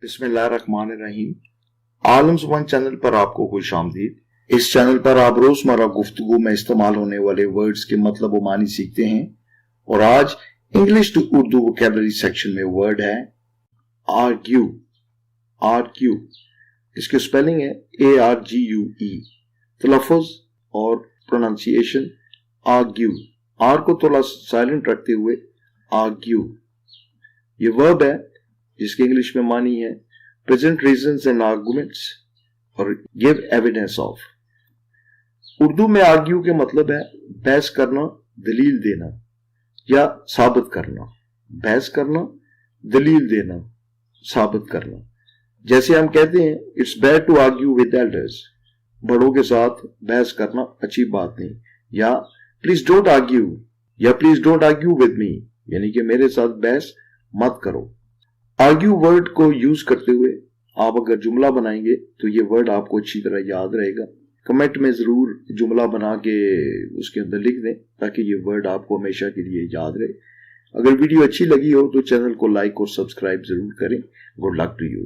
बिस्मिल्लाहिर्रहमानिर्रहीम। आलम ज़ुबान चैनल पर आपको खुश आमदीद। इस चैनल पर आप रोजमर्रा गुफ्तगू में इस्तेमाल होने वाले वर्ड्स के मतलब व मानी सीखते हैं और आज English to Urdu vocabulary section में वर्ड है आर्ग्यू। आर्ग्यू इसकी स्पेलिंग है ARGUE। तलफ़ुज़ और प्रोनाउंसिएशन आर्ग्यू, आर को थोड़ा साइलेंट रखते हुए आर्ग्यू। ये वर्ब है जिसके इंग्लिश में मानी है प्रेजेंट रीजंस एंड आर्गुमेंट्स और गिव एविडेंस ऑफ। उर्दू में आर्ग्यू के मतलब है बहस करना, दलील देना या साबित करना। बहस करना, दलील देना, साबित करना। जैसे हम कहते हैं it's bad to argue with elders, बड़ों के साथ बहस करना अच्छी बात नहीं। या प्लीज डोंट आर्ग्यू, या please don't argue with me, यानी कि मेरे साथ बहस मत करो। आर्ग्यू वर्ड को यूज करते हुए आप अगर जुमला बनाएंगे तो ये वर्ड आपको अच्छी तरह याद रहेगा। कमेंट में जरूर जुमला बना के उसके अंदर लिख दें ताकि ये वर्ड आपको हमेशा के लिए याद रहे। अगर वीडियो अच्छी लगी हो तो चैनल को लाइक और सब्सक्राइब जरूर करें। Good luck to you.